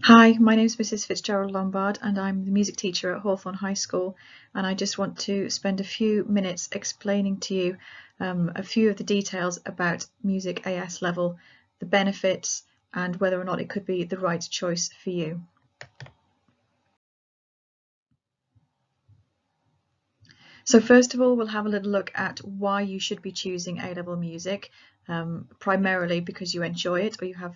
Hi, my name is Mrs. Fitzgerald Lombard and I'm the music teacher at Hawthorne High School, and I just want to spend a few minutes explaining to you a few of the details about music AS level, the benefits and whether or not it could be the right choice for you. So first of all, we'll have a little look at why you should be choosing A-level music, primarily because you enjoy it or you have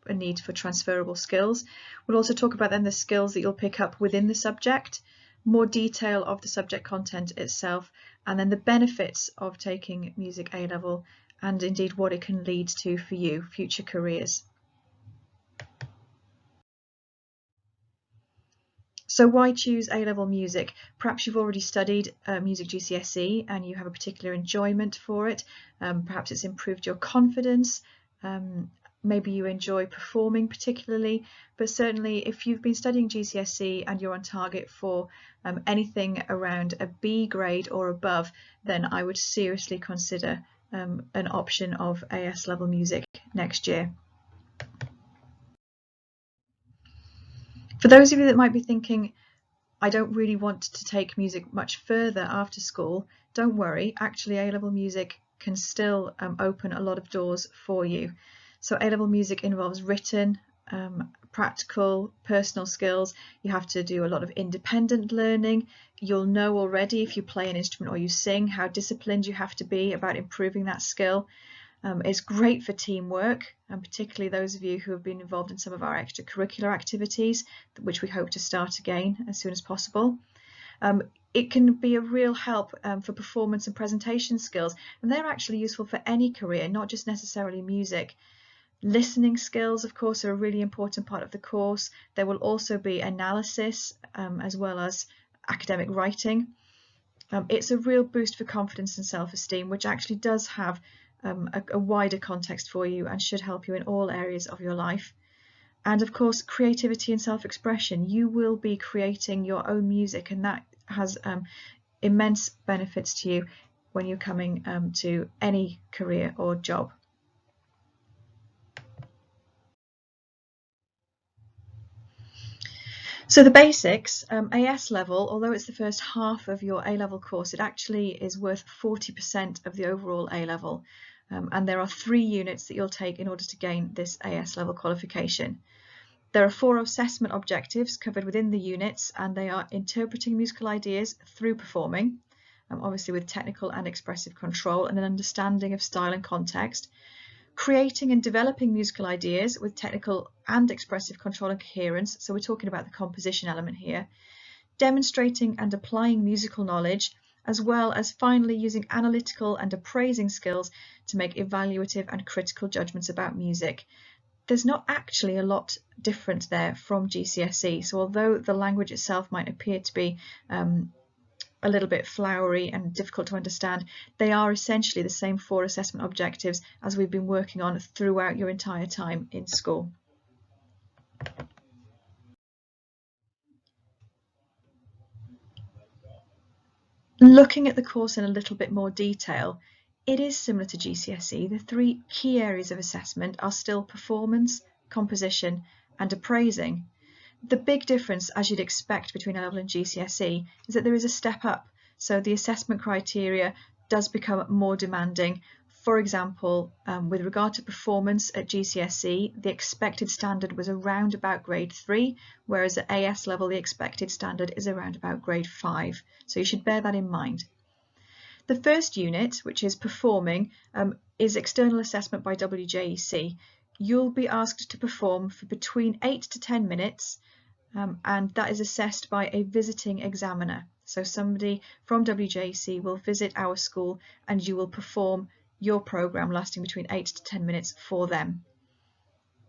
a need for transferable skills. We'll also talk about then the skills that you'll pick up within the subject, more detail of the subject content itself, and then the benefits of taking music A-level and indeed what it can lead to for you, future careers. So why choose A-level music? Perhaps you've already studied music GCSE and you have a particular enjoyment for it. Perhaps it's improved your confidence. Maybe you enjoy performing particularly, but certainly if you've been studying GCSE and you're on target for anything around a B grade or above, then I would seriously consider an option of AS level music next year. For those of you that might be thinking, I don't really want to take music much further after school, don't worry, actually A-level music can still open a lot of doors for you. So A-level music involves written, practical, personal skills. You have to do a lot of independent learning. You'll know already if you play an instrument or you sing how disciplined you have to be about improving that skill. It's great for teamwork, and particularly those of you who have been involved in some of our extracurricular activities, which we hope to start again as soon as possible. It can be a real help for performance and presentation skills, and they're actually useful for any career, not just necessarily music. Listening skills, of course, are a really important part of the course. There will also be analysis as well as academic writing. It's a real boost for confidence and self-esteem, which actually does have a wider context for you and should help you in all areas of your life. And of course, creativity and self-expression. You will be creating your own music, and that has immense benefits to you when you're coming to any career or job. So the basics, AS level, although it's the first half of your A-level course, it actually is worth 40% of the overall A-level. And there are 3 units that you'll take in order to gain this AS level qualification. There are 4 assessment objectives covered within the units, and they are interpreting musical ideas through performing, obviously with technical and expressive control and an understanding of style and context, creating and developing musical ideas with technical and expressive control and coherence, so we're talking about the composition element here, demonstrating and applying musical knowledge, as well as finally using analytical and appraising skills to make evaluative and critical judgments about music. There's not actually a lot different there from GCSE, so although the language itself might appear to be a little bit flowery and difficult to understand, they are essentially the same 4 assessment objectives as we've been working on throughout your entire time in school. Looking at the course in a little bit more detail, it is similar to GCSE. The 3 key areas of assessment are still performance, composition and appraising. The big difference, as you'd expect between A-level and GCSE, is that there is a step up. So the assessment criteria does become more demanding. For example, with regard to performance at GCSE, the expected standard was around about grade 3, whereas at AS level, the expected standard is around about grade 5. So you should bear that in mind. The first unit, which is performing, is external assessment by Wjec. You'll be asked to perform for between 8 to 10 minutes, and that is assessed by a visiting examiner. So somebody from Wjec will visit our school and you will perform your programme lasting between 8 to 10 minutes for them.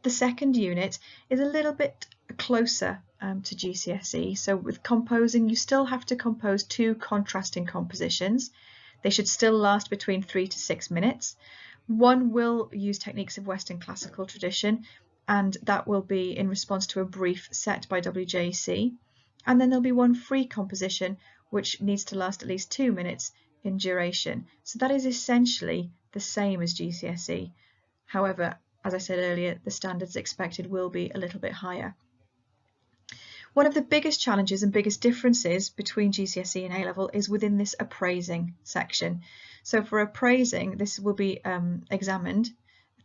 The second unit is a little bit closer to GCSE. So with composing, you still have to compose 2 contrasting compositions. They should still last between 3 to 6 minutes. One will use techniques of Western classical tradition, and that will be in response to a brief set by Wjec. And then there'll be one free composition which needs to last at least 2 minutes in duration. So that is essentially the same as GCSE. However, as I said earlier, the standards expected will be a little bit higher. One of the biggest challenges and biggest differences between GCSE and A-level is within this appraising section. So for appraising, this will be examined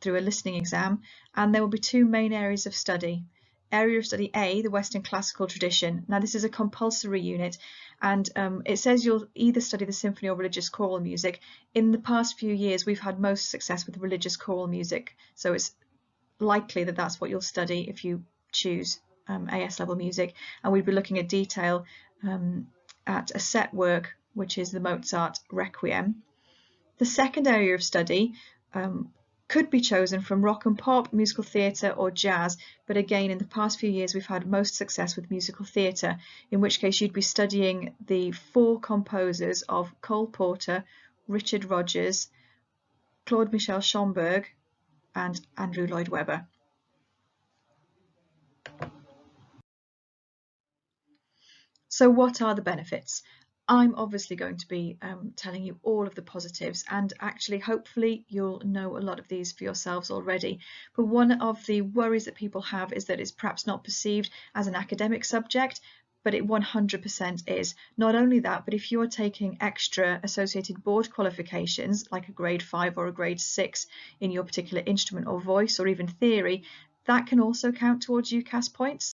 through a listening exam, and there will be two main areas of study. Area of study A, the Western classical tradition. Now this is a compulsory unit, and it says you'll either study the symphony or religious choral music. In the past few years we've had most success with religious choral music, so it's likely that that's what you'll study if you choose AS level music, and we'd be looking at detail at a set work, which is the Mozart Requiem. The second area of study could be chosen from rock and pop, musical theatre or jazz, but again in the past few years we've had most success with musical theatre, in which case you'd be studying the four composers of Cole Porter, Richard Rodgers, Claude Michel Schomburg and Andrew Lloyd Webber. So what are the benefits? I'm obviously going to be telling you all of the positives, and actually hopefully you'll know a lot of these for yourselves already. But one of the worries that people have is that it's perhaps not perceived as an academic subject, but it 100% is. Not only that, but if you're taking extra associated board qualifications like a grade 5 or a grade 6 in your particular instrument or voice or even theory, that can also count towards UCAS points.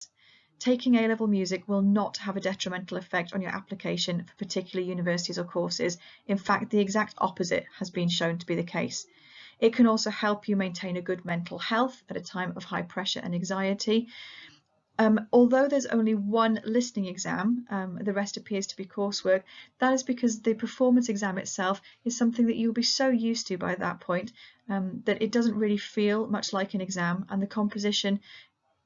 Taking A-level music will not have a detrimental effect on your application for particular universities or courses. In fact, the exact opposite has been shown to be the case. It can also help you maintain a good mental health at a time of high pressure and anxiety. Although there's only one listening exam, the rest appears to be coursework. That is because the performance exam itself is something that you'll be so used to by that point that it doesn't really feel much like an exam, and the composition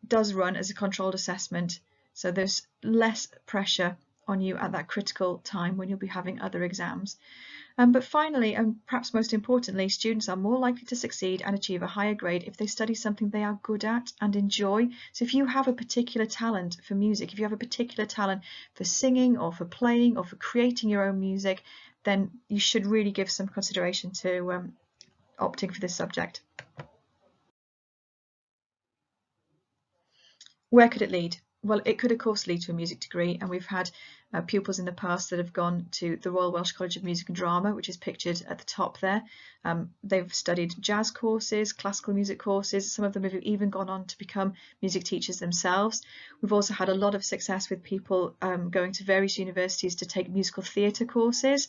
does run as a controlled assessment, so there's less pressure on you at that critical time when you'll be having other exams. But finally, and perhaps most importantly, students are more likely to succeed and achieve a higher grade if they study something they are good at and enjoy. So if you have a particular talent for music, if you have a particular talent for singing or for playing or for creating your own music, then you should really give some consideration to opting for this subject. Where could it lead? Well, it could of course lead to a music degree, and we've had pupils in the past that have gone to the Royal Welsh College of Music and Drama, which is pictured at the top there. They've studied jazz courses, classical music courses. Some of them have even gone on to become music teachers themselves. We've also had a lot of success with people going to various universities to take musical theatre courses,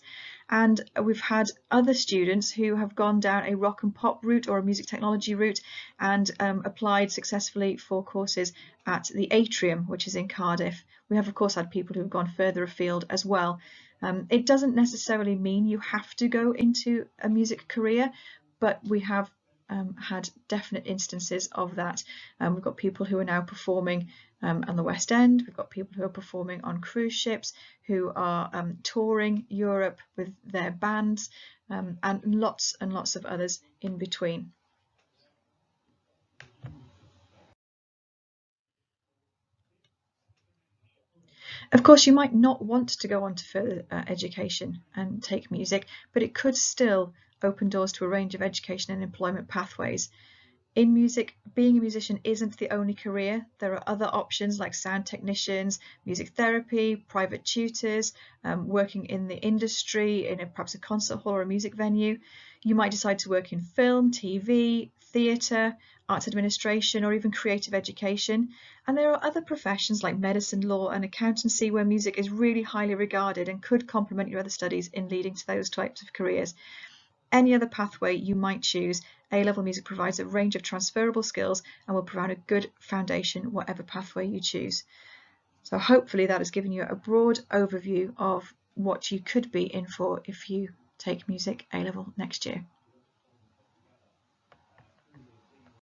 and we've had other students who have gone down a rock and pop route or a music technology route and applied successfully for courses at the Atrium, which is in Cardiff. We have of course had people who have gone further afield as well. It doesn't necessarily mean you have to go into a music career, but we have had definite instances of that. We've got people who are now performing on the West End. We've got people who are performing on cruise ships, who are touring Europe with their bands, and lots of others in between. Of course, you might not want to go on to further education and take music, but it could still open doors to a range of education and employment pathways. In music, being a musician isn't the only career. There are other options like sound technicians, music therapy, private tutors, working in the industry, in perhaps a concert hall or a music venue. You might decide to work in film, TV, theatre, arts administration, or even creative education. And there are other professions like medicine, law and accountancy where music is really highly regarded and could complement your other studies in leading to those types of careers. Any other pathway you might choose, A-level music provides a range of transferable skills and will provide a good foundation whatever pathway you choose. So hopefully that has given you a broad overview of what you could be in for if you take music A-level next year.